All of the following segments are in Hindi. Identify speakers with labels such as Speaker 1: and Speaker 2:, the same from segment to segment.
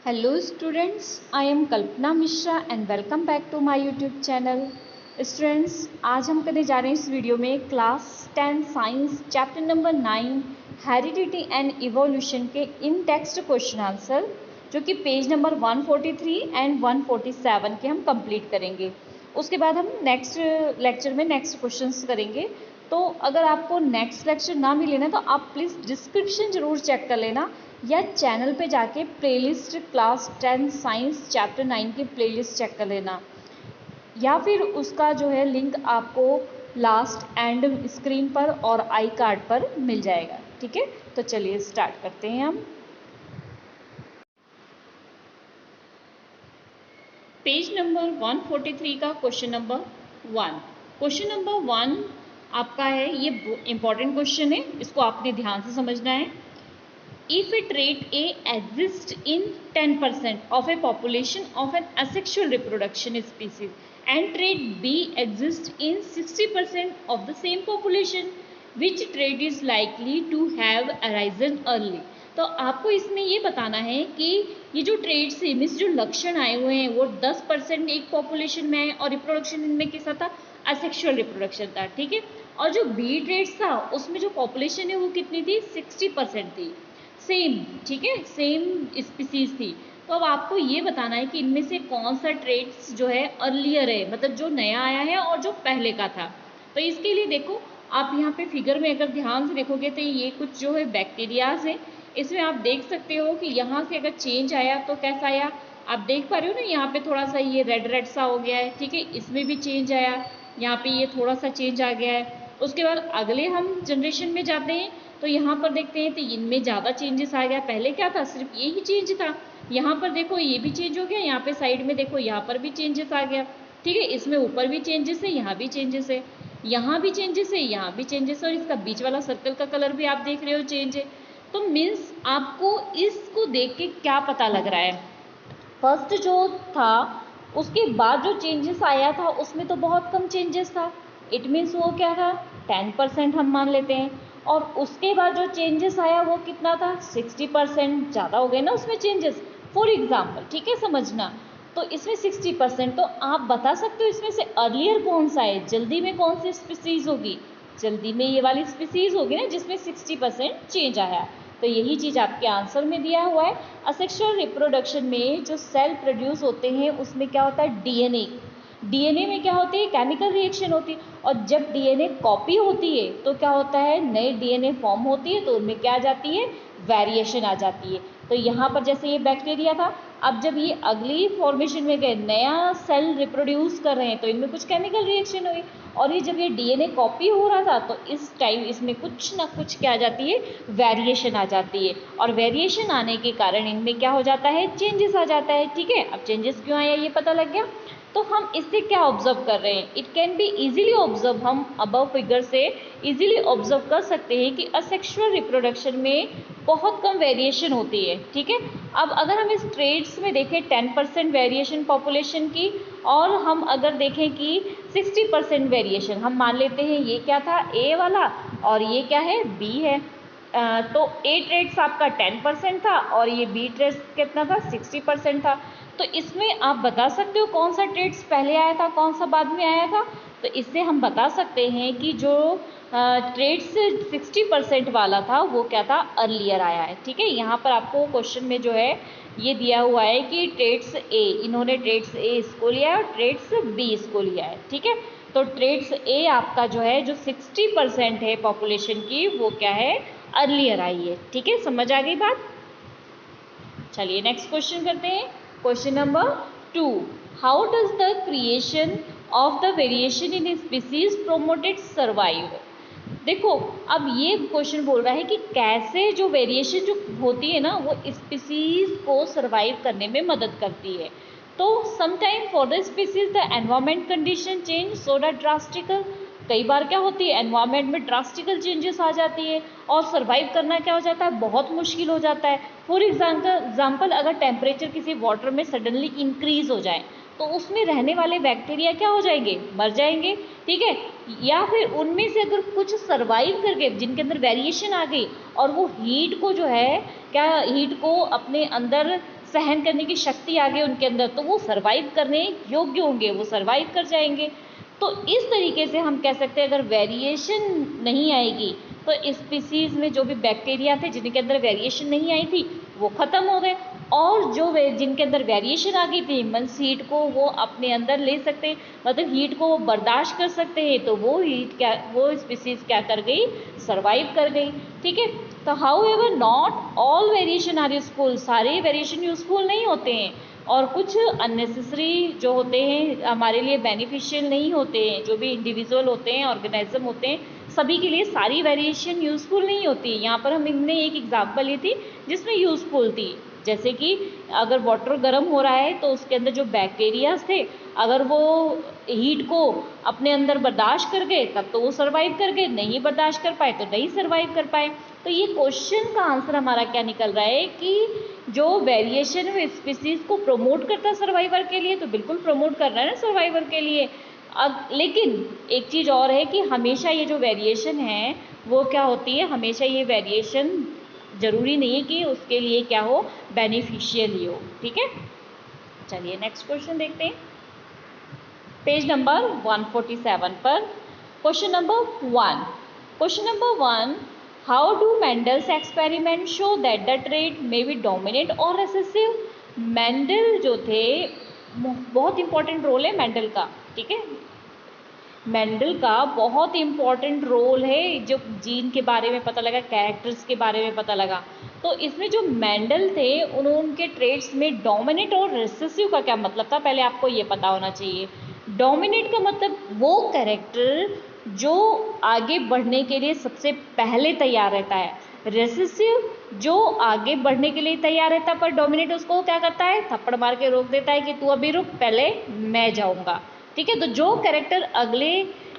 Speaker 1: Hello students, I am Kalpana Mishra and welcome back to my YouTube channel. Students, आज हम करने जा रहे हैं इस वीडियो में class 10 science chapter number 9 heredity and evolution के इन टेक्स्ट क्वेश्चन आंसर जो कि पेज नंबर 143 एंड 147 के हम कंप्लीट करेंगे। उसके बाद हम नेक्स्ट लेक्चर में नेक्स्ट क्वेश्चंस करेंगे। तो अगर आपको नेक्स्ट लेक्चर ना मिले ना तो आप प्लीज़ डिस्क्रिप्शन ज़रूर चेक कर लेना या चैनल पे जाके प्लेलिस्ट क्लास 10 साइंस चैप्टर 9 की प्लेलिस्ट चेक कर लेना, या फिर उसका जो है लिंक आपको लास्ट एंड स्क्रीन पर और आई कार्ड पर मिल जाएगा। ठीक है, तो चलिए स्टार्ट करते हैं हम। पेज नंबर 143 का क्वेश्चन नंबर 1। क्वेश्चन नंबर 1 आपका है, ये इंपॉर्टेंट क्वेश्चन है, इसको आपने ध्यान से समझना है। If a trait A exists in 10% of a population of an asexual reproduction species and trait B exists in 60% of the same population, which trait is likely to have arisen early? तो आपको इसमें ये बताना है कि ये जो ट्रेड्स है, मीन्स जो लक्षण आए हुए हैं वो 10% एक पॉपुलेशन में है और रिप्रोडक्शन इनमें कैसा था, असेक्सुअल रिप्रोडक्शन था। ठीक है, और जो बी ट्रेड्स था उसमें जो पॉपुलेशन है वो कितनी थी, 60% थी, सेम। ठीक है, सेम स्पीसीज थी। तो अब आपको ये बताना है कि इनमें से कौन सा ट्रेड्स जो है अर्लियर है, मतलब जो नया आया है और जो पहले का था। तो इसके लिए देखो, आप यहाँ पे फिगर में अगर ध्यान से देखोगे तो ये कुछ जो है बैक्टीरियाज है। इसमें आप देख सकते हो कि यहाँ से अगर चेंज आया तो कैसा आया, आप देख पा रहे हो ना, यहाँ पे थोड़ा सा ये रेड रेड सा हो गया है। ठीक है, इसमें भी चेंज आया, यहाँ पे ये थोड़ा सा चेंज आ गया है। उसके बाद अगले हम जनरेशन में जाते हैं तो यहाँ पर देखते हैं तो इनमें ज़्यादा चेंजेस आ गया। पहले क्या था, सिर्फ यही चेंज था। यहाँ पर देखो ये भी चेंज हो गया, यहाँ पे साइड में देखो यहाँ पर भी चेंजेस आ गया। ठीक है, इसमें ऊपर भी चेंजेस है, यहाँ भी चेंजेस है, यहाँ भी चेंजेस है, यहाँ भी चेंजेस है, और इसका बीच वाला सर्कल का कलर भी आप देख रहे हो चेंज है। तो मीन्स आपको इसको देख के क्या पता लग रहा है, फर्स्ट जो था उसके बाद जो चेंजेस आया था उसमें तो बहुत कम चेंजेस था। इट मीन्स वो क्या था, 10% हम मान लेते हैं, और उसके बाद जो चेंजेस आया वो कितना था, 60%। ज़्यादा हो गए ना उसमें चेंजेस, फॉर एग्जाम्पल। ठीक है, समझना। तो इसमें 60%, तो आप बता सकते हो इसमें से अर्लियर कौन सा है, जल्दी में कौन सी स्पीसीज होगी, जल्दी में ये वाली स्पीसीज होगी ना जिसमें 60% चेंज आया। तो यही चीज़ आपके आंसर में दिया हुआ है। असेक्सुअल रिप्रोडक्शन में जो सेल प्रोड्यूस होते हैं उसमें क्या होता है, डीएनए। डीएनए में क्या होती है, केमिकल रिएक्शन होती है, और जब डीएनए कॉपी होती है तो क्या होता है, नए डीएनए फॉर्म होती है, तो उनमें क्या आ जाती है, वेरिएशन आ जाती है। तो यहाँ पर जैसे ये बैक्टीरिया था, अब जब ये अगली फॉर्मेशन में गए, नया सेल रिप्रोड्यूस कर रहे हैं, तो इनमें कुछ केमिकल रिएक्शन हुई, और ये जब ये डीएनए कॉपी हो रहा था तो इस टाइम इसमें कुछ ना कुछ क्या आ जाती है, वेरिएशन आ जाती है, और वेरिएशन आने के कारण इनमें क्या हो जाता है, चेंजेस आ जाता है। ठीक है, अब चेंजेस क्यों आया ये पता लग गया। तो हम इससे क्या ऑब्जर्व कर रहे हैं, it can be easily observe, हम अबव फिगर से इजीली ऑब्जर्व कर सकते हैं कि असेक्सुअल रिप्रोडक्शन में बहुत कम वेरिएशन होती है। ठीक है, अब अगर हम इस ट्रेड्स में देखें 10% वेरिएशन पॉपुलेशन की, और हम अगर देखें कि 60% वेरिएशन, हम मान लेते हैं ये क्या था, ए वाला, और ये क्या है, बी है। तो ए ट्रेड्स आपका 10% था और ये बी ट्रेड्स कितना था, 60% था। तो इसमें आप बता सकते हो कौन सा ट्रेड्स पहले आया था, कौन सा बाद में आया था। तो इससे हम बता सकते हैं कि जो ट्रेड्स 60% वाला था वो क्या था, अर्लियर आया है। ठीक है, यहाँ पर आपको क्वेश्चन में जो है ये दिया हुआ है कि ट्रेड्स ए, इन्होंने ट्रेड्स ए इसको लिया है और ट्रेड्स बी इसको लिया है। ठीक है, तो ट्रेड्स ए आपका जो है, जो 60% है पॉपुलेशन की, वो क्या है, अर्लियर आई है। ठीक है, समझ आ गई बात। चलिए नेक्स्ट क्वेश्चन करते हैं। Question number 2, how does the creation of the variation in species promoted survive. देखो, अब ये क्वेश्चन बोल रहा है कि कैसे जो वेरिएशन जो होती है ना वो स्पीसीज को सर्वाइव करने में मदद करती है। तो sometime for the species the environment condition change so that drastical, कई बार क्या होती है, एनवायरमेंट में ड्रास्टिकल चेंजेस आ जाती है और सर्वाइव करना क्या हो जाता है, बहुत मुश्किल हो जाता है। फॉर एग्जाम्पल अगर टेम्परेचर किसी वाटर में सडनली इंक्रीज हो जाए तो उसमें रहने वाले बैक्टीरिया क्या हो जाएंगे, मर जाएंगे। ठीक है, या फिर उनमें से अगर कुछ सर्वाइव करके, जिनके अंदर वेरिएशन आ गई और वो हीट को जो है, क्या हीट को अपने अंदर सहन करने की शक्ति आ गई उनके अंदर, तो वो सर्वाइव करने योग्य होंगे, वो सर्वाइव कर जाएंगे। तो इस तरीके से हम कह सकते हैं अगर वेरिएशन नहीं आएगी तो स्पीसीज में जो भी बैक्टीरिया थे जिनके अंदर वेरिएशन नहीं आई थी वो खत्म हो गए, और जो जिनके अंदर वेरिएशन आ गई थी मीन्स हीट को वो अपने अंदर ले सकते, मतलब हीट को वो बर्दाश्त कर सकते हैं, तो वो स्पीसीज क्या कर गई, सर्वाइव कर गई। ठीक है, तो however not all variation are useful, सारे वेरिएशन यूजफुल नहीं होते हैं, और कुछ अननेसेसरी जो होते हैं हमारे लिए बेनिफिशियल नहीं होते हैं। जो भी इंडिविजुअल होते हैं, ऑर्गेनिज्म होते हैं, सभी के लिए सारी वेरिएशन यूजफुल नहीं होती। यहाँ पर हमने एक एग्जांपल ली थी जिसमें यूजफुल थी, जैसे कि अगर वाटर गर्म हो रहा है तो उसके अंदर जो बैक्टीरियाज थे अगर वो हीट को अपने अंदर बर्दाश्त कर गए तब तो वो सर्वाइव कर गए, नहीं बर्दाश्त कर पाए तो नहीं सर्वाइव कर पाए। तो ये क्वेश्चन का आंसर हमारा क्या निकल रहा है कि जो वेरिएशन स्पीसीज को प्रमोट करता है सर्वाइवर के लिए, तो बिल्कुल प्रमोट कर रहा है ना सर्वाइवर के लिए। अब लेकिन एक चीज़ और है कि हमेशा ये जो वेरिएशन है वो क्या होती है, हमेशा ये वेरिएशन जरूरी नहीं है कि उसके लिए क्या हो, बेनिफिशियल ही हो। ठीक है, चलिए नेक्स्ट क्वेश्चन देखते हैं, पेज नंबर 147 पर question number 1। Question number 1, how do Mendel's experiment show that the trait may be dominant और रिसेसिव। मेंडल जो थे, बहुत इंपॉर्टेंट रोल है मेंडल का। ठीक है, मेंडल का बहुत इंपॉर्टेंट रोल है, जो जीन के बारे में पता लगा, कैरेक्टर्स के बारे में पता लगा। तो इसमें जो मेंडल थे उनके ट्रेड्स में डोमिनेंट और रिसेसिव का क्या मतलब था, पहले आपको ये पता होना चाहिए। डोमिनेंट का मतलब वो कैरेक्टर जो आगे बढ़ने के लिए सबसे पहले तैयार रहता है, रेसेसिव जो आगे बढ़ने के लिए तैयार रहता है पर डोमिनेट उसको क्या करता है, थप्पड़ मार के रोक देता है कि तू अभी रुक, पहले मैं जाऊंगा। ठीक है, तो जो कैरेक्टर अगले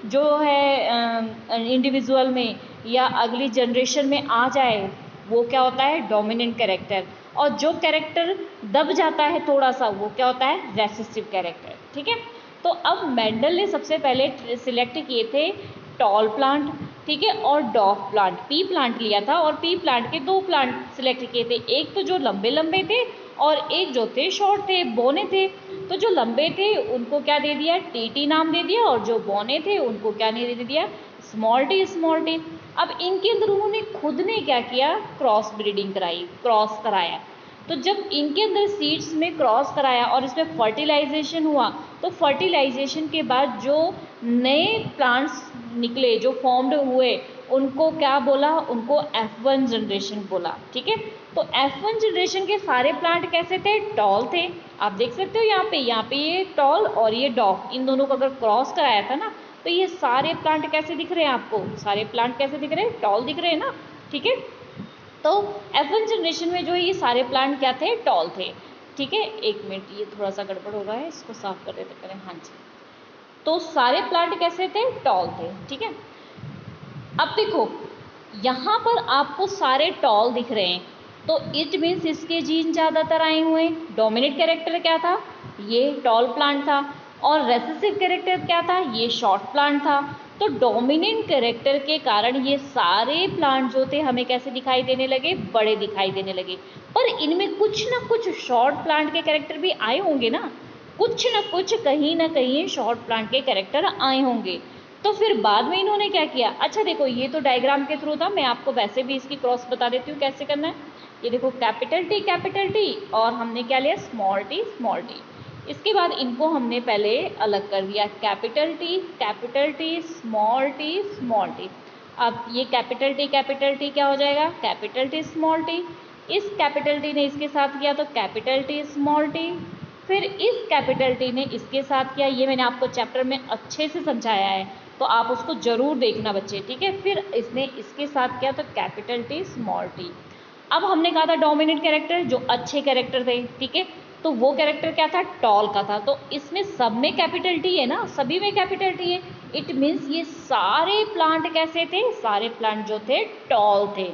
Speaker 1: जो है इंडिविजुअल में या अगली जनरेशन में आ जाए वो क्या होता है, डोमिनेंट कैरेक्टर, और जो कैरेक्टर दब जाता है थोड़ा सा वो क्या होता है, रेसेसिव कैरेक्टर। ठीक है, तो अब मेंडल ने सबसे पहले सिलेक्ट किए थे टॉल प्लांट, ठीक है, और डॉफ प्लांट, पी प्लांट लिया था, और पी प्लांट के दो प्लांट सिलेक्ट किए थे, एक तो जो लंबे लंबे थे और एक जो थे शॉर्ट थे, बोने थे। तो जो लंबे थे उनको क्या दे दिया, टीटी नाम दे दिया, और जो बोने थे उनको क्या नहीं दे दिया, स्मॉल टी, स्मॉल टी। अब इनके अंदर उन्होंने खुद ने क्या किया, क्रॉस ब्रीडिंग कराई, क्रॉस कराया। तो जब इनके अंदर सीड्स में क्रॉस कराया और इसमें फर्टिलाइजेशन हुआ, तो फर्टिलाइजेशन के बाद जो नए प्लांट्स निकले, जो फॉर्म्ड हुए, उनको क्या बोला, उनको F1 जनरेशन बोला। ठीक है, तो F1 जनरेशन के सारे प्लांट कैसे थे, टॉल थे। आप देख सकते हो यहाँ पे ये टॉल और ये डॉफ, इन दोनों को अगर क्रॉस कराया था ना, तो ये सारे प्लांट कैसे दिख रहे हैं आपको, सारे प्लांट कैसे दिख रहे हैं, टॉल दिख रहे हैं ना। ठीक है, तो F1 जनरेशन में जो है ये सारे प्लांट क्या थे, टॉल थे। ठीक है, एक मिनट, ये थोड़ा सा गड़बड़ हो रहा है, इसको साफ कर देते करें। हाँ जी, तो सारे प्लांट कैसे थे, टॉल थे। ठीक है, अब देखो यहाँ पर आपको सारे टॉल दिख रहे हैं, तो इट मीन्स इसके जीन ज़्यादातर आए हुए हैं। डोमिनेंट कैरेक्टर क्या था, ये टॉल प्लांट था, और रेसेसिव कैरेक्टर क्या था, ये शॉर्ट प्लांट था। तो डोमिनेंट कैरेक्टर के कारण ये सारे प्लांट जो थे हमें कैसे दिखाई देने लगे, बड़े दिखाई देने लगे। पर इनमें कुछ ना कुछ शॉर्ट प्लांट के कैरेक्टर भी आए होंगे ना, कुछ ना कुछ कहीं ना कहीं शॉर्ट प्लांट के कैरेक्टर आए होंगे। तो फिर बाद में इन्होंने क्या किया, अच्छा देखो ये तो डायग्राम के थ्रू था, मैं आपको वैसे भी इसकी क्रॉस बता देती हूँ कैसे करना है। ये देखो कैपिटल टी और हमने क्या लिया, स्मॉल टी, स्मॉल टी। इसके बाद इनको हमने पहले अलग कर दिया, capital T, small T, small T. अब ये कैपिटल टी क्या हो जाएगा, कैपिटल टी, स्मॉल टी। इस कैपिटल टी ने इसके साथ किया तो कैपिटल टी, स्मॉल टी। फिर इस कैपिटल टी ने इसके साथ किया, ये मैंने आपको चैप्टर में अच्छे से समझाया है, तो आप उसको जरूर देखना बच्चे। ठीक है, फिर इसने इसके साथ किया तो कैपिटल टी, स्मॉल टी। अब हमने कहा था डोमिनेंट कैरेक्टर जो अच्छे कैरेक्टर थे, ठीक है, तो वो कैरेक्टर क्या था, टॉल का था। तो इसमें सब में कैपिटल टी है ना, सभी में कैपिटल टी है, इट मीन्स ये सारे प्लांट कैसे थे, सारे प्लांट जो थे टॉल थे।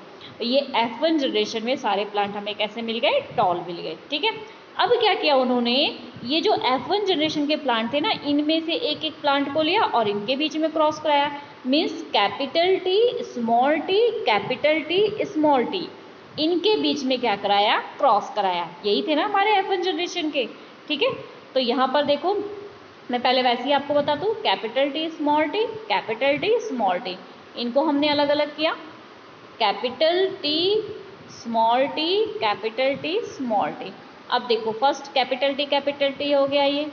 Speaker 1: ये F1 जनरेशन में सारे प्लांट हमें कैसे मिल गए, टॉल मिल गए। ठीक है, अब क्या किया उन्होंने, ये जो F1 जनरेशन के प्लांट थे ना, इनमें से एक एक प्लांट को लिया और इनके बीच में क्रॉस कराया। Means capital T, small T, capital T, small T. इनके बीच में क्या कराया, क्रॉस कराया। यही थे ना हमारे F1 जनरेशन के, ठीक है। तो यहाँ पर देखो, मैं पहले वैसे ही आपको बता दूँ, capital T small t, capital T small t, इनको हमने अलग अलग किया, capital T small t, capital T small t। अब देखो फर्स्ट कैपिटल T हो गया ये।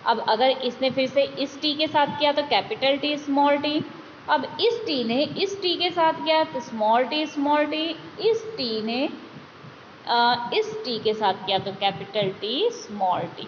Speaker 1: अब अगर इसने फिर से इस T के साथ किया तो कैपिटल T स्मॉल t। अब इस T ने इस T के साथ किया तो स्मॉल t स्मॉल t। इस T ने इस T के साथ किया तो कैपिटल T स्मॉल t।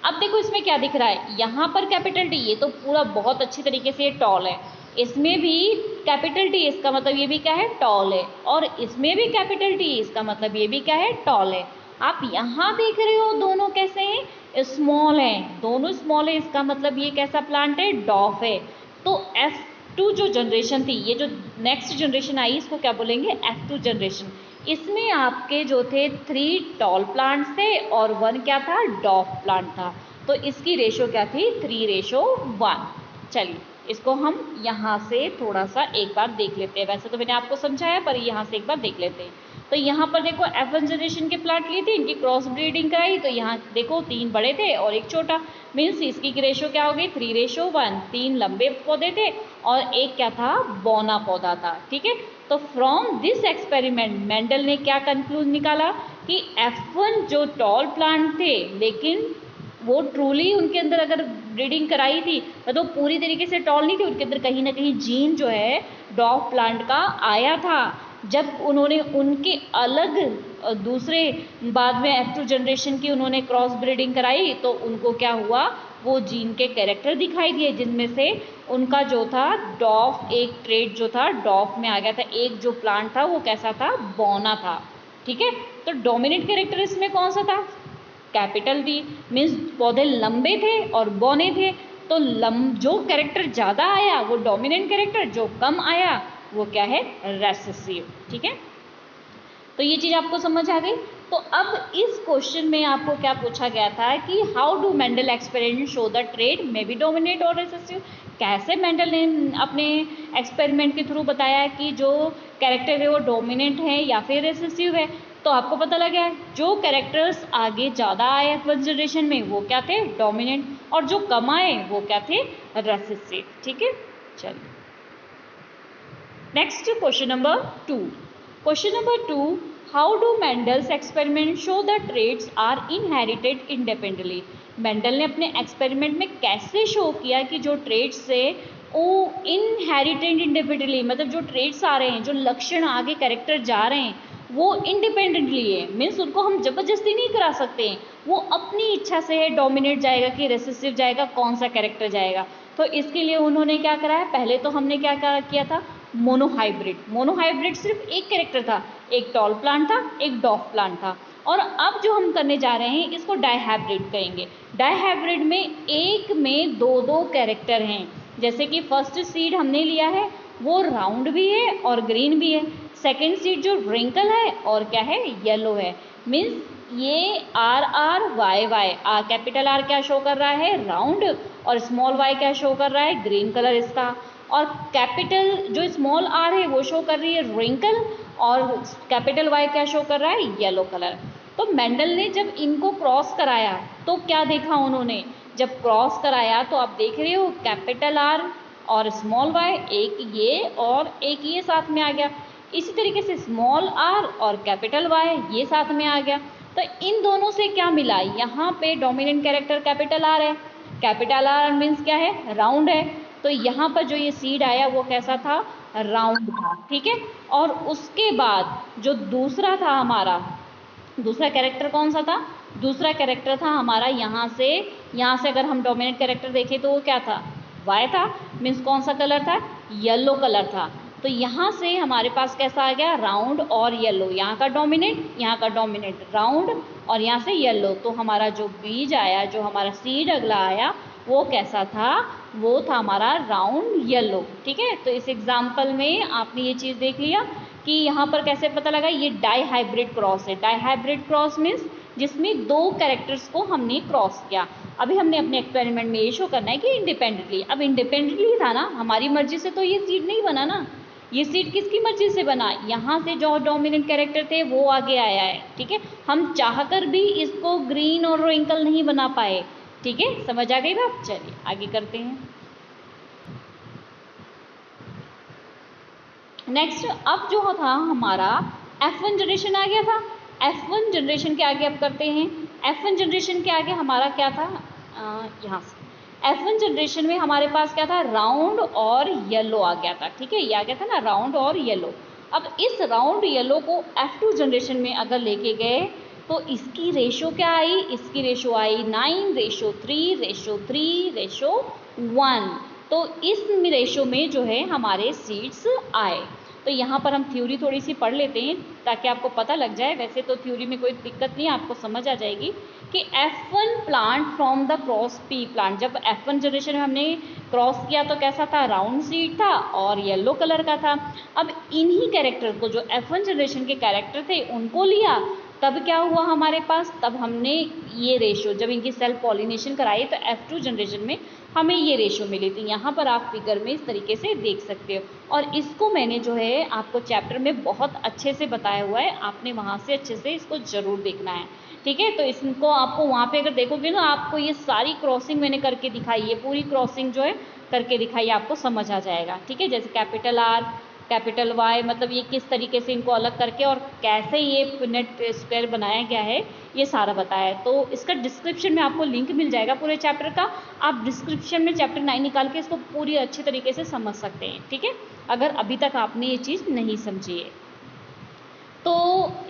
Speaker 1: अब देखो इसमें क्या दिख रहा है, यहाँ पर कैपिटल T, ये तो पूरा बहुत अच्छी तरीके से टॉल है, इसमें भी कैपिटल T, इसका मतलब ये भी क्या है, टॉल है, और इसमें भी कैपिटल T, इसका मतलब ये भी क्या है, टॉल है। आप यहाँ देख रहे हो दोनों कैसे हैं, स्मॉल हैं, दोनों स्मॉल है, इसका मतलब ये कैसा प्लांट है, डॉफ है। तो F2 जो जनरेशन थी, ये जो नेक्स्ट जनरेशन आई इसको क्या बोलेंगे, F2 जनरेशन। इसमें आपके जो थे 3 टॉल प्लांट्स थे और 1 क्या था, डॉफ प्लांट था। तो इसकी रेशो क्या थी, 3:1। चलिए इसको हम यहाँ से थोड़ा सा एक बार देख लेते हैं। वैसे तो मैंने आपको समझाया, पर यहाँ से एक बार देख लेते हैं। तो यहाँ पर देखो F1 जनरेशन के प्लांट लिए थे, इनकी क्रॉस ब्रीडिंग कराई, तो यहाँ देखो 3 बड़े थे और 1 छोटा, मीन्स इसकी रेशो क्या हो गई, 3:1। 3 लंबे पौधे थे और 1 क्या था, बौना पौधा था, ठीक है। तो फ्रॉम दिस एक्सपेरिमेंट मेंडल ने क्या कंक्लूजन निकाला कि F1 जो टॉल प्लांट थे, लेकिन वो ट्रूली उनके अंदर अगर ब्रीडिंग कराई थी तो पूरी तरीके से टॉल नहीं थी, उनके अंदर कहीं ना कहीं जीन जो है डॉफ प्लांट का आया था। जब उन्होंने उनके अलग दूसरे बाद में F2 जनरेशन की उन्होंने क्रॉस ब्रीडिंग कराई, तो उनको क्या हुआ, वो जीन के कैरेक्टर दिखाई दिए, जिनमें से उनका जो था डॉफ, एक ट्रेट जो था डॉफ में आ गया था। एक जो प्लांट था वो कैसा था, बौना था, ठीक है। तो डोमिनेंट कैरेक्टर इसमें कौन सा था, कैपिटल टी, मीन्स पौधे लंबे थे और बौने थे। तो जो कैरेक्टर ज़्यादा आया वो डोमिनेंट कैरेक्टर, जो कम आया वो क्या है, रेसेसिव, ठीक है। तो ये चीज़ आपको समझ आ गई। तो अब इस क्वेश्चन में आपको क्या पूछा गया था कि how do Mendel experiment show the trait may be dominate और रेसेसिव। कैसे मेंडल ने अपने एक्सपेरिमेंट के थ्रू बताया कि जो कैरेक्टर है वो डोमिनेंट है या फिर रेसेसिव है। तो आपको पता लगा जो कैरेक्टर्स आगे ज़्यादा आए फर्स्ट जनरेशन में वो क्या थे, डोमिनेंट, और जो कम आए वो क्या थे, रेसेसिव, ठीक है। चलिए next question number 2। Question number 2, how do Mendel's experiment show the traits are inherited independently. Mendel ने अपने एक्सपेरिमेंट में कैसे शो किया कि जो ट्रेट्स है वो इनहेरिटेड इंडिपेंडेंटली, मतलब जो ट्रेट्स आ रहे हैं, जो लक्षण आगे कैरेक्टर जा रहे हैं वो इंडिपेंडेंटली है, मीन्स उनको हम जबरदस्ती नहीं करा सकते हैं, वो अपनी इच्छा से है, डोमिनेट जाएगा कि रेसेसिव जाएगा, कौन सा कैरेक्टर जाएगा। तो इसके लिए उन्होंने क्या कराया, पहले तो हमने क्या किया था, मोनोहाइब्रिड। मोनोहाइब्रिड सिर्फ एक कैरेक्टर था, एक टॉल प्लांट था, एक डॉफ प्लांट था। और अब जो हम करने जा रहे हैं इसको डाइहाइब्रिड कहेंगे। डाइहाइब्रिड में एक में 2-2 कैरेक्टर हैं, जैसे कि फर्स्ट सीड हमने लिया है वो राउंड भी है और ग्रीन भी है, सेकेंड सीड जो रिंकल है और क्या है, येलो है। मीन्स ये RRYY, कैपिटल R क्या शो कर रहा है, राउंड, और स्मॉल y क्या शो कर रहा है, ग्रीन कलर इसका, और कैपिटल जो स्मॉल r है वो शो कर रही है रिंकल, और कैपिटल Y क्या शो कर रहा है, येलो कलर। तो मेंडल ने जब इनको क्रॉस कराया तो क्या देखा उन्होंने, जब क्रॉस कराया तो आप देख रहे हो कैपिटल R और स्मॉल y, एक ये और एक ये साथ में आ गया। इसी तरीके से स्मॉल r और कैपिटल Y ये साथ में आ गया। तो इन दोनों से क्या मिला, यहाँ पे डोमिनेंट कैरेक्टर कैपिटल R है, कैपिटल R मीन्स क्या है, राउंड है। तो यहाँ पर जो ये सीड आया वो कैसा था, राउंड था, ठीक है। और उसके बाद जो दूसरा था हमारा, दूसरा कैरेक्टर कौन सा था, दूसरा कैरेक्टर था हमारा यहाँ से अगर हम डोमिनेंट कैरेक्टर देखें तो वो क्या था, Y था, मीन्स कौन सा कलर था, येलो कलर था। तो यहाँ से हमारे पास कैसा आ गया, राउंड और येलो, यहाँ का डोमिनेंट राउंड और यहाँ से येलो। तो हमारा जो बीज आया, जो हमारा सीड अगला आया वो कैसा था, वो था हमारा राउंड येलो, ठीक है। तो इस एग्जाम्पल में आपने ये चीज़ देख लिया कि यहाँ पर कैसे पता लगा ये डाइहाइब्रिड क्रॉस है। डाइहाइब्रिड क्रॉस मीन्स जिसमें 2 कैरेक्टर्स को हमने क्रॉस किया। अभी हमने अपने एक्सपेरिमेंट में ये शो करना है कि इंडिपेंडेंटली, अब इंडिपेंडेंटली था ना, हमारी मर्जी से तो ये सीड नहीं बना ना, ये सीट किसकी मर्जी से बना, यहाँ से जो डोमिनेंट कैरेक्टर थे वो आगे आया है, ठीक है। हम चाहकर भी इसको ग्रीन और रिंकल नहीं बना पाए, ठीक है, समझ आ गई बात। चलिए आगे करते हैं। नेक्स्ट अब जो था हमारा F1 जनरेशन आ गया था। F1 जनरेशन के आगे अब करते हैं। F1 जनरेशन के आगे हमारा क्या था, यहाँ से F1 जनरेशन में हमारे पास क्या था, राउंड और येलो आ गया था, ठीक है, ये आ गया था ना राउंड और येलो। अब इस राउंड येलो को F2 जनरेशन में अगर लेके गए तो इसकी रेशो क्या आई, इसकी रेशो आई 9:3:3:1। तो इस रेशो में जो है हमारे सीड्स आए। तो यहाँ पर हम थ्योरी थोड़ी सी पढ़ लेते हैं ताकि आपको पता लग जाए। वैसे तो थ्योरी में कोई दिक्कत नहीं, आपको समझ आ जाएगी कि F1 plant from the cross P plant, जब F1 जनरेशन में हमने क्रॉस किया तो कैसा था, राउंड सीड था और येलो कलर का था। अब इन्हीं कैरेक्टर को, जो F1 जनरेशन के कैरेक्टर थे उनको लिया, तब क्या हुआ हमारे पास, तब हमने ये रेशो, जब इनकी सेल्फ पॉलिनेशन कराई तो F2 जनरेशन में हमें ये रेशो मिली थी। यहाँ पर आप फिगर में इस तरीके से देख सकते हो, और इसको मैंने जो है आपको चैप्टर में बहुत अच्छे से बताया हुआ है, आपने वहाँ से अच्छे से इसको ज़रूर देखना है, ठीक है। तो इसको आपको वहाँ पे अगर देखोगे ना, आपको ये सारी क्रॉसिंग मैंने करके दिखाई है, पूरी क्रॉसिंग जो है करके दिखाई, आपको समझ आ जाएगा, ठीक है। जैसे कैपिटल R कैपिटल Y, मतलब ये किस तरीके से इनको अलग करके और कैसे ये नेट स्क्वायर बनाया गया है, ये सारा बताया है। तो इसका डिस्क्रिप्शन में आपको लिंक मिल जाएगा पूरे चैप्टर का, आप डिस्क्रिप्शन में चैप्टर 9 निकाल के इसको पूरी अच्छी तरीके से समझ सकते हैं, ठीक है, अगर अभी तक आपने ये चीज़ नहीं समझी है। तो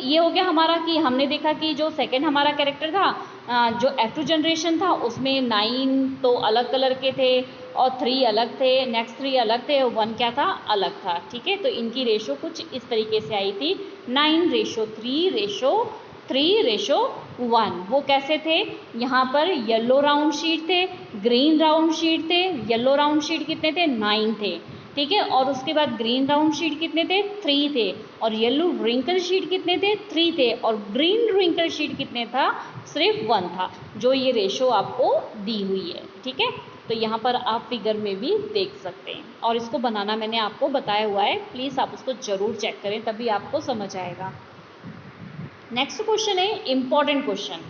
Speaker 1: ये हो गया हमारा कि हमने देखा कि जो सेकंड हमारा कैरेक्टर था, जो F2 जनरेशन था, उसमें 9 तो अलग कलर के थे और 3 अलग थे, नेक्स्ट 3 अलग थे, 1 क्या था, अलग था, ठीक है। तो इनकी रेशो कुछ इस तरीके से आई थी 9:3:3:1। वो कैसे थे, यहाँ पर येलो राउंड शीट थे, ग्रीन राउंड शीट थे। येलो राउंड शीट कितने थे, 9 थे, ठीक है, और उसके बाद ग्रीन राउंड शीट कितने थे, 3 थे, और येलो रिंकल शीट कितने थे, 3 थे, और ग्रीन रिंकल शीट कितने था, सिर्फ 1 था, जो ये रेशो आपको दी हुई है, ठीक है। तो यहाँ पर आप फिगर में भी देख सकते हैं, और इसको बनाना मैंने आपको बताया हुआ है, प्लीज़ आप उसको ज़रूर चेक करें, तभी आपको समझ आएगा। नेक्स्ट क्वेश्चन है important question,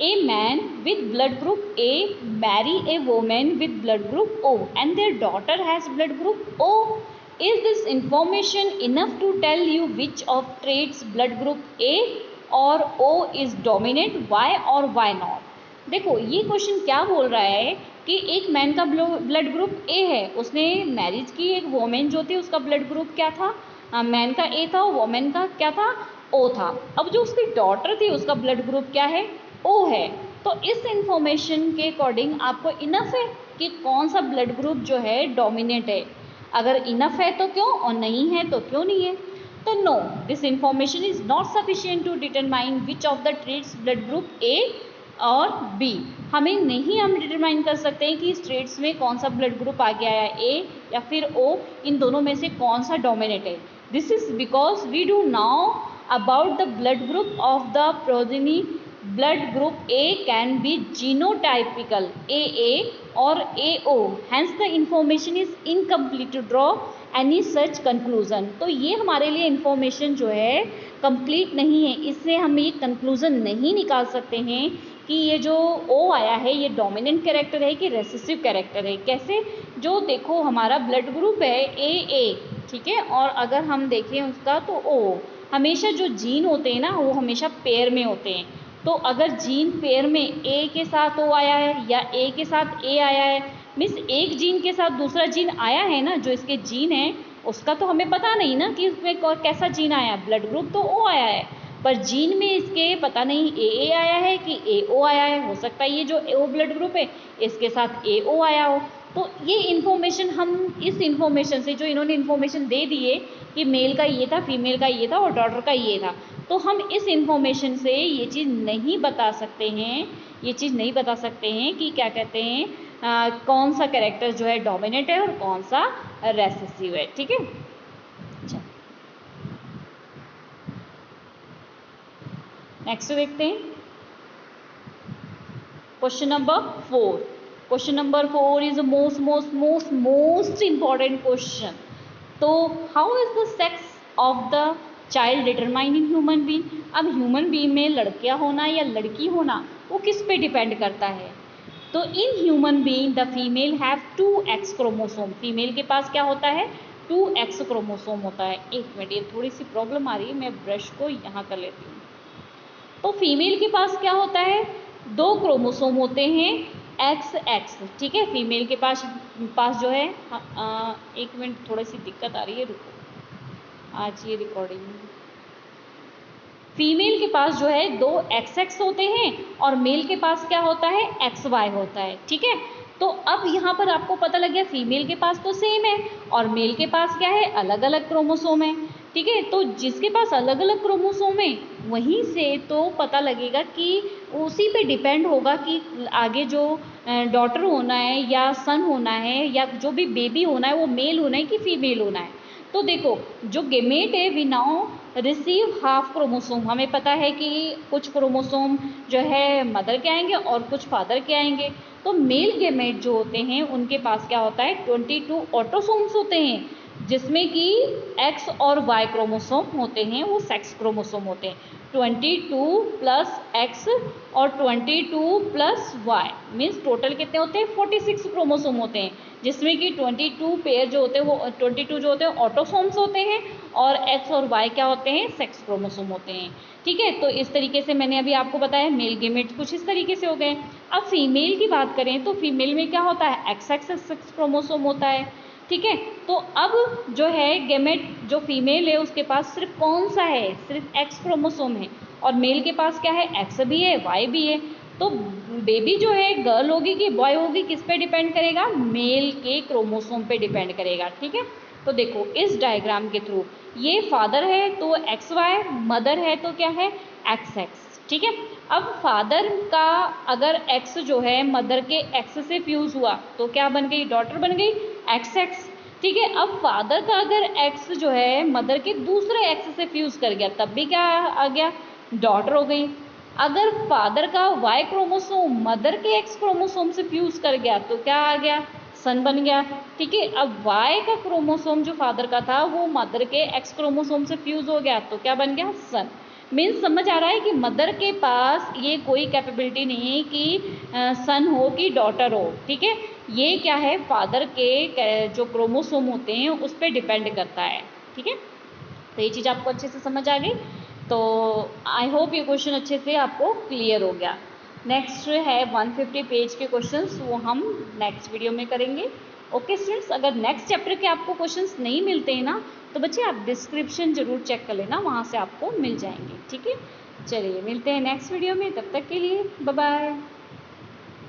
Speaker 1: A man with blood group A marry a woman with blood group O and their daughter has blood group O. Is this information enough to tell you which of traits blood group A or O is dominant, why or why not? देखो ये क्वेश्चन क्या बोल रहा है कि एक मैन का ब्लड ग्रुप ए है, उसने मैरिज की, एक वोमेन जो थी उसका ब्लड ग्रुप क्या था, मैन का ए था, वोमेन का क्या था, ओ था। अब जो उसकी डॉटर थी उसका ब्लड ग्रुप क्या है, ओ है। तो इस इंफॉर्मेशन के अकॉर्डिंग आपको इनफ है कि कौन सा ब्लड ग्रुप जो है डोमिनेट है। अगर इनफ है तो क्यों, और नहीं है तो क्यों नहीं है। तो no, this information is not sufficient to determine which of the traits blood group A और बी। हमें नहीं, हम डिटरमाइन कर सकते हैं कि इस ट्रेट्स में कौन सा ब्लड ग्रुप आ गया है, ए या फिर ओ, इन दोनों में से कौन सा डोमिनेट है। This is because we do now about the blood group of the progeny. Blood group A can be genotypical AA or AO, hence the information is incomplete to draw any such conclusion. तो ये हमारे लिए इंफॉर्मेशन जो है कंप्लीट नहीं है, इससे हम ये कंक्लूजन नहीं निकाल सकते हैं कि ये जो O आया है ये डोमिनेंट कैरेक्टर है कि रेसेसिव कैरेक्टर है। कैसे, जो देखो हमारा ब्लड ग्रुप है AA, ठीक है, और अगर हम देखें उसका तो O, हमेशा जो जीन होते हैं ना वो हमेशा पेयर में होते हैं। तो अगर जीन पेयर में ए के साथ ओ आया है या ए के साथ ए आया है, मीन्स एक जीन के साथ दूसरा जीन आया है ना, जो इसके जीन है उसका तो हमें पता नहीं ना कि उसमें कैसा जीन आया, ब्लड ग्रुप तो ओ आया है, पर जीन में इसके पता नहीं ए आया है कि ए ओ आया है। हो सकता है ये जो ओ ब्लड ग्रुप है इसके साथ ए ओ आया हो। तो ये इन्फॉर्मेशन, हम इस इन्फॉर्मेशन से, जो इन्होंने इन्फॉर्मेशन दे दी है कि मेल का ये था, फीमेल का ये था और डॉटर का ये था, तो हम इस इन्फॉर्मेशन से ये चीज़ नहीं बता सकते हैं, ये चीज़ नहीं बता सकते हैं कि क्या कहते हैं कौन सा कैरेक्टर जो है डोमिनेट है और कौन सा रेसेसिव है, ठीक है। अच्छा, नेक्स्ट देखते हैं question number 4। Question number 4 is the most important question. तो how is the sex of the child determining human being. अब ह्यूमन बीइंग में लड़कियां होना या लड़की होना वो किस पे डिपेंड करता है। तो in human being the female have 2x chromosome. Female के पास क्या होता है 2x क्रोमोसोम होता है। एक मिनट, ये थोड़ी सी प्रॉब्लम आ रही है, मैं ब्रश को यहाँ कर लेती हूँ। तो फीमेल के पास क्या होता है 2 क्रोमोसोम होते हैं XX, ठीक है। फीमेल के पास जो है एक मिनट, थोड़ी सी दिक्कत आ रही है, रुको आज ये रिकॉर्डिंग। फीमेल के पास जो है 2 XX होते हैं और मेल के पास क्या होता है XY होता है, ठीक है। तो अब यहाँ पर आपको पता लग गया फीमेल के पास तो सेम है और मेल के पास क्या है अलग अलग क्रोमोसोम है, ठीक है। तो जिसके पास अलग अलग क्रोमोसोम है वहीं से तो पता लगेगा कि उसी पे डिपेंड होगा कि आगे जो डॉटर होना है या सन होना है या जो भी बेबी होना है वो मेल होना है कि फीमेल होना है। तो देखो जो गेमेट है we now receive half chromosome. हमें पता है कि कुछ क्रोमोसोम जो है मदर के आएंगे और कुछ फादर के आएंगे। तो मेल गेमेट जो होते हैं उनके पास क्या होता है 22 ऑटोसोम्स होते हैं, जिसमें कि X और Y क्रोमोसोम होते हैं, वो सेक्स क्रोमोसोम होते हैं। 22 प्लस X और 22 प्लस Y मीन्स टोटल कितने होते हैं 46 क्रोमोसोम होते हैं, जिसमें कि 22 पेयर जो होते हैं वो 22 जो होते हैं ऑटोसोम्स होते हैं और X और Y क्या होते हैं सेक्स क्रोमोसोम होते हैं, ठीक है। तो इस तरीके से मैंने अभी आपको बताया मेल गेमेट कुछ इस तरीके से हो गए। अब फीमेल की बात करें तो फीमेल में क्या होता है XX सेक्स क्रोमोसोम होता है, ठीक है। तो अब जो है गेमेट जो फीमेल है उसके पास सिर्फ कौन सा है सिर्फ X क्रोमोसोम है और मेल के पास क्या है X भी है Y भी है। तो बेबी जो है गर्ल होगी कि बॉय होगी किस पे डिपेंड करेगा मेल के क्रोमोसोम पे डिपेंड करेगा, ठीक है। तो देखो इस डायग्राम के थ्रू ये फादर है तो XY, मदर है तो क्या है XX, ठीक है। अब फादर का अगर X जो है मदर के X से फ्यूज हुआ तो क्या बन गई डॉटर बन गई XX, ठीक है। अब फादर का अगर X जो है मदर के दूसरे X से फ्यूज कर गया तब भी क्या आ गया डॉटर हो गई। अगर फादर का Y क्रोमोसोम मदर के X क्रोमोसोम से फ्यूज कर गया तो क्या आ गया सन बन गया, ठीक है। अब Y का क्रोमोसोम जो फादर का था वो मदर के X क्रोमोसोम से फ्यूज हो गया तो क्या बन गया सन। मीन्स समझ आ रहा है कि मदर के पास ये कोई कैपेबिलिटी नहीं है कि सन हो कि डॉटर हो, ठीक है। ये क्या है फादर के जो क्रोमोसोम होते हैं उस पर डिपेंड करता है, ठीक है। तो ये चीज़ आपको अच्छे से समझ आ गई। तो आई होप ये क्वेश्चन अच्छे से आपको क्लियर हो गया। नेक्स्ट है 150 पेज के क्वेश्चंस, वो हम नेक्स्ट वीडियो में करेंगे। ओके स्टूडेंट्स, अगर नेक्स्ट चैप्टर के आपको क्वेश्चंस नहीं मिलते हैं ना तो बच्चे आप डिस्क्रिप्शन जरूर चेक कर लेना, वहाँ से आपको मिल जाएंगे, ठीक है। चलिए मिलते हैं नेक्स्ट वीडियो में, तब तक के लिए बाय बाय।